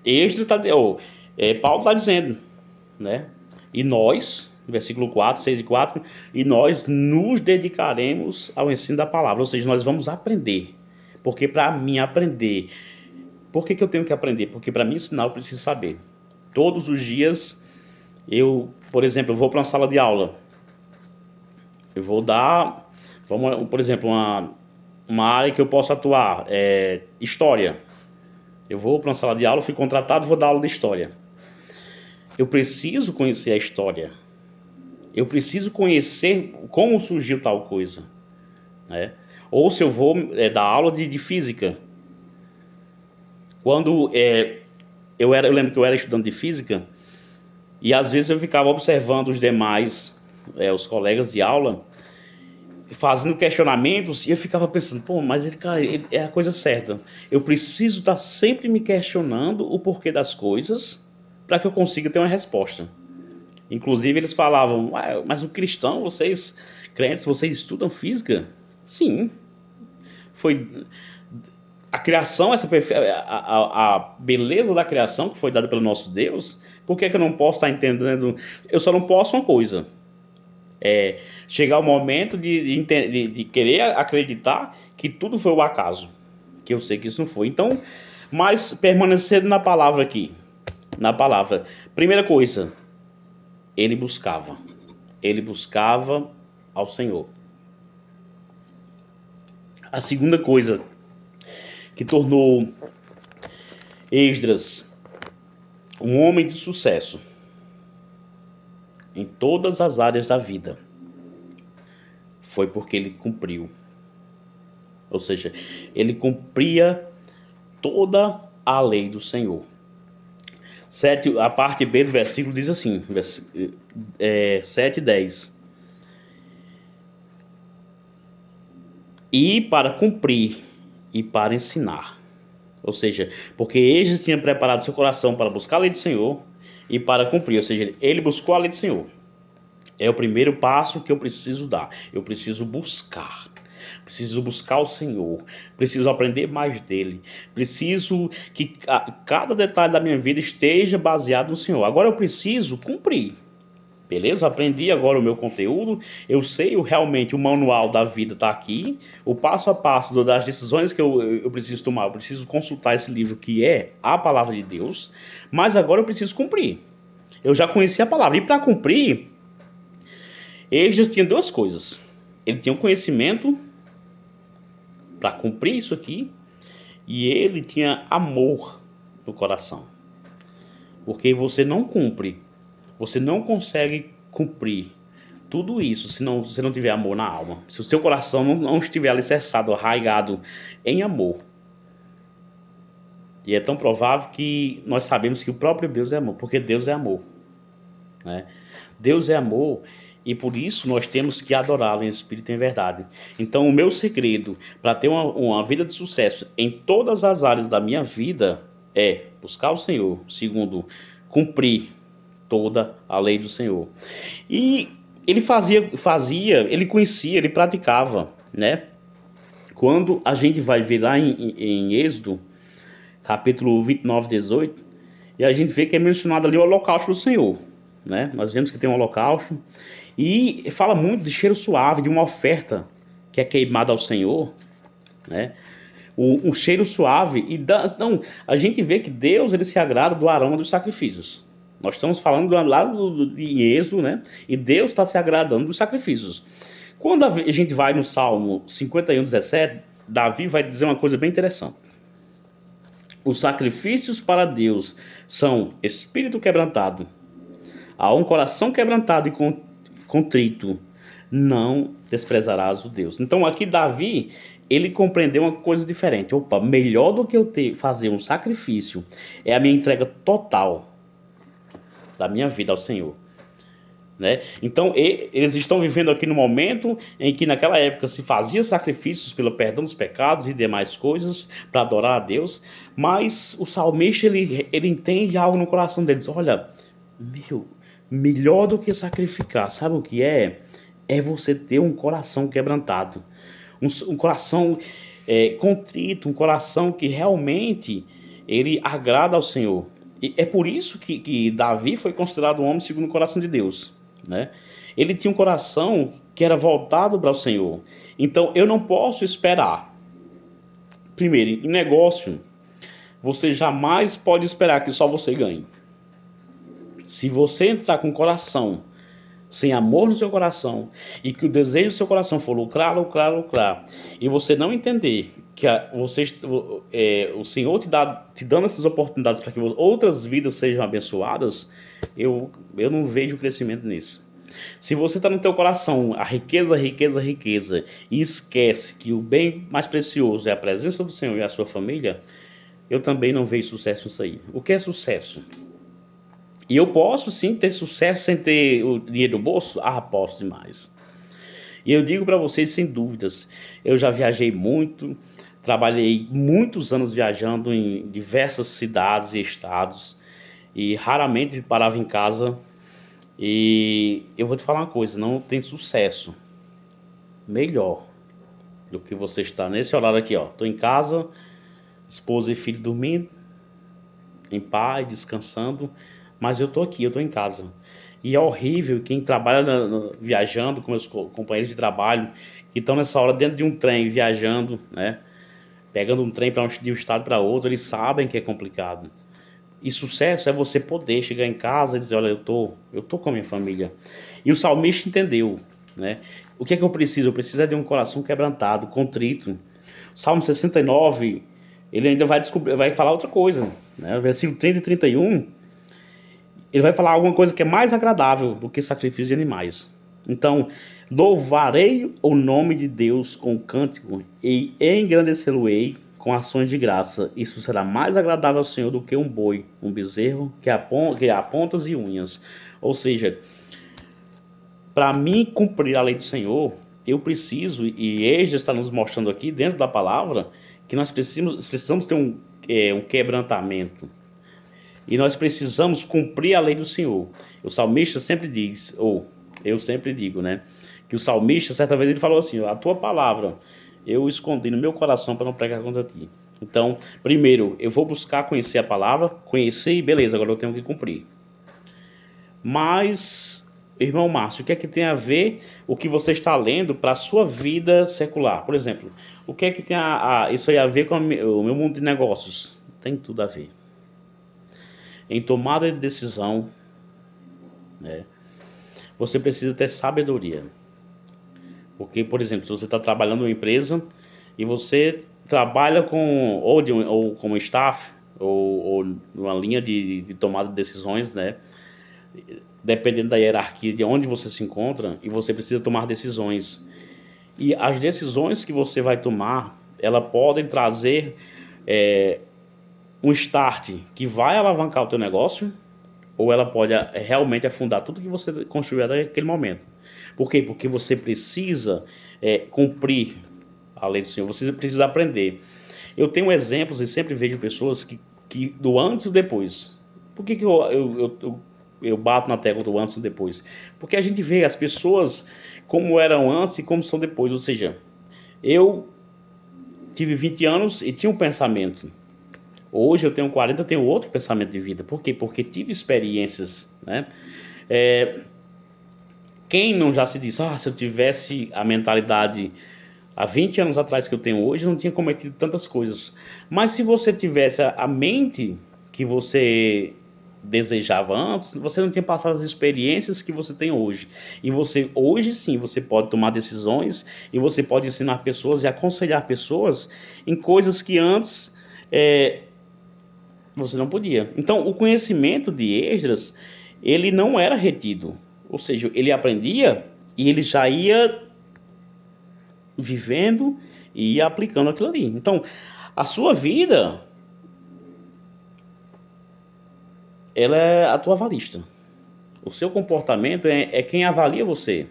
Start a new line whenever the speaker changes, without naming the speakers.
Esdras Paulo está dizendo, né? E nós, versículo 4, 6 e 4, e nós nos dedicaremos ao ensino da palavra, ou seja, nós vamos aprender. Porque para mim aprender, por que eu tenho que aprender? Porque para mim ensinar eu preciso saber. Todos os dias por exemplo, eu vou para uma sala de aula, eu vou dar, vamos, por exemplo, uma área que eu posso atuar, história. Eu vou para uma sala de aula, fui contratado, vou dar aula de história. Eu preciso conhecer a história. Eu preciso conhecer como surgiu tal coisa, né? Ou se eu vou dar aula de física. Quando eu lembro que eu era estudante de física e às vezes eu ficava observando os demais, os colegas de aula, fazendo questionamentos e eu ficava pensando, pô, mas ele é a coisa certa. Eu preciso estar sempre me questionando o porquê das coisas para que eu consiga ter uma resposta. Inclusive eles falavam, mas o cristão, vocês, crentes, vocês estudam física? Sim. Foi a criação, a beleza da criação que foi dada pelo nosso Deus. Por que eu não posso estar entendendo? Eu só não posso uma coisa. Chegar o momento de querer acreditar que tudo foi o acaso. Que eu sei que isso não foi. Então, mas permanecendo na palavra aqui. Na palavra. Primeira coisa, ele buscava. Ele buscava ao Senhor. A segunda coisa que tornou Esdras um homem de sucesso em todas as áreas da vida foi porque ele cumpriu. Ou seja, ele cumpria toda a lei do Senhor. A parte B do versículo diz assim, 7 e 10. E para cumprir e para ensinar. Ou seja, porque Esdras tinha preparado seu coração para buscar a lei do Senhor e para cumprir. Ou seja, ele buscou a lei do Senhor. É o primeiro passo que eu preciso dar. Eu preciso buscar. Preciso buscar o Senhor. Preciso aprender mais dele. Preciso que cada detalhe da minha vida esteja baseado no Senhor. Agora eu preciso cumprir. Beleza? Aprendi agora o meu conteúdo. Eu sei realmente o manual da vida está aqui. O passo a passo das decisões que eu preciso tomar. Eu preciso consultar esse livro que é a palavra de Deus. Mas agora eu preciso cumprir. Eu já conheci a palavra. E para cumprir, ele já tinha duas coisas. Ele tinha um conhecimento para cumprir isso aqui. E ele tinha amor no coração. Porque você não cumpre. Você não consegue cumprir tudo isso se você não tiver amor na alma. Se o seu coração não estiver alicerçado, arraigado em amor. E é tão provável que nós sabemos que o próprio Deus é amor. Porque Deus é amor, né? Deus é amor e por isso nós temos que adorá-lo em espírito e em verdade. Então o meu segredo para ter uma vida de sucesso em todas as áreas da minha vida é buscar o Senhor. Segundo, cumprir toda a lei do Senhor. E ele ele conhecia, ele praticava, né? Quando a gente vai ver lá em Êxodo, capítulo 29, 18, e a gente vê que é mencionado ali o holocausto do Senhor, né? Nós vemos que tem um holocausto e fala muito de cheiro suave, de uma oferta que é queimada ao Senhor, né? Um cheiro suave. Então, a gente vê que Deus ele se agrada do aroma dos sacrifícios. Nós estamos falando lá de Êxodo, né? E Deus está se agradando dos sacrifícios. Quando a gente vai no Salmo 51, 17, Davi vai dizer uma coisa bem interessante. Os sacrifícios para Deus são espírito quebrantado, a um coração quebrantado e contrito, não desprezarás o Deus. Então aqui Davi, ele compreendeu uma coisa diferente. Opa, melhor do que eu fazer um sacrifício é a minha entrega total da minha vida ao Senhor, né? Então eles estão vivendo aqui no momento em que naquela época se fazia sacrifícios pelo perdão dos pecados e demais coisas para adorar a Deus, mas o salmista ele entende algo no coração deles. Olha, melhor do que sacrificar, sabe o que é? É você ter um coração quebrantado, um coração contrito, um coração que realmente ele agrada ao Senhor. E é por isso que Davi foi considerado um homem segundo o coração de Deus, né? Ele tinha um coração que era voltado para o Senhor. Então eu não posso esperar. Primeiro, em negócio, você jamais pode esperar que só você ganhe. Se você entrar com o coração, sem amor no seu coração, e que o desejo do seu coração for lucrar, lucrar, lucrar, e você não entender que o Senhor te dando essas oportunidades para que outras vidas sejam abençoadas, eu não vejo crescimento nisso. Se você está no teu coração a riqueza, riqueza, riqueza, e esquece que o bem mais precioso é a presença do Senhor e a sua família, eu também não vejo sucesso nisso aí. O que é sucesso? E eu posso sim ter sucesso sem ter o dinheiro no bolso? Ah, posso demais. E eu digo para vocês sem dúvidas, eu já viajei muito, trabalhei muitos anos viajando em diversas cidades e estados, e raramente parava em casa. E eu vou te falar uma coisa, não tem sucesso melhor do que você estar nesse horário aqui, ó. Tô em casa, esposa e filho dormindo, em paz, descansando, mas eu tô aqui, eu tô em casa. E é horrível quem trabalha viajando com meus companheiros de trabalho, que estão nessa hora dentro de um trem viajando, né? Pegando um trem de um estado para outro, eles sabem que é complicado. E sucesso é você poder chegar em casa e dizer, olha, eu tô com a minha família. E o salmista entendeu, né? O que é que eu preciso? Eu preciso é de um coração quebrantado, contrito. Salmo 69, ele ainda vai falar outra coisa, né? Versículo 30 e 31, ele vai falar alguma coisa que é mais agradável do que sacrifício de animais. Então, louvarei o nome de Deus com cântico e engrandecê-lo-ei com ações de graça. Isso será mais agradável ao Senhor do que um boi, um bezerro que há pontas e unhas. Ou seja, para mim cumprir a lei do Senhor, eu preciso, e Esdras está nos mostrando aqui dentro da palavra, que nós precisamos ter um quebrantamento. E nós precisamos cumprir a lei do Senhor. O salmista sempre diz, ou eu sempre digo, né? Que o salmista, certa vez, ele falou assim: a tua palavra eu escondi no meu coração para não pregar contra ti. Então, primeiro, eu vou buscar conhecer a palavra, conhecer e beleza, agora eu tenho que cumprir. Mas, irmão Márcio, o que é que tem a ver o que você está lendo para a sua vida secular? Por exemplo, o que é que tem isso aí a ver com o meu mundo de negócios? Tem tudo a ver. Em tomada de decisão, né, você precisa ter sabedoria. Porque, por exemplo, se você está trabalhando em uma empresa e você trabalha ou como staff, ou numa linha de tomada de decisões, né? Dependendo da hierarquia de onde você se encontra, e você precisa tomar decisões. E as decisões que você vai tomar, elas podem trazer um start que vai alavancar o teu negócio, ou ela pode realmente afundar tudo que você construiu até aquele momento. Por quê? Porque você precisa cumprir a lei do Senhor, você precisa aprender. Eu tenho exemplos e sempre vejo pessoas que do antes e depois. Por que eu bato na tecla do antes e depois? Porque a gente vê as pessoas como eram antes e como são depois. Ou seja, eu tive 20 anos e tinha um pensamento. Hoje eu tenho 40, tenho outro pensamento de vida. Por quê? Porque tive experiências, né? Quem não já se diz, se eu tivesse a mentalidade há 20 anos atrás que eu tenho hoje, eu não tinha cometido tantas coisas. Mas se você tivesse a mente que você desejava antes, você não tinha passado as experiências que você tem hoje. E você, hoje sim, você pode tomar decisões e você pode ensinar pessoas e aconselhar pessoas em coisas que antes você não podia. Então, o conhecimento de Esdras, ele não era retido. Ou seja, ele aprendia e ele já ia vivendo e ia aplicando aquilo ali. Então, a sua vida, ela é a tua avalista. O seu comportamento é quem avalia você.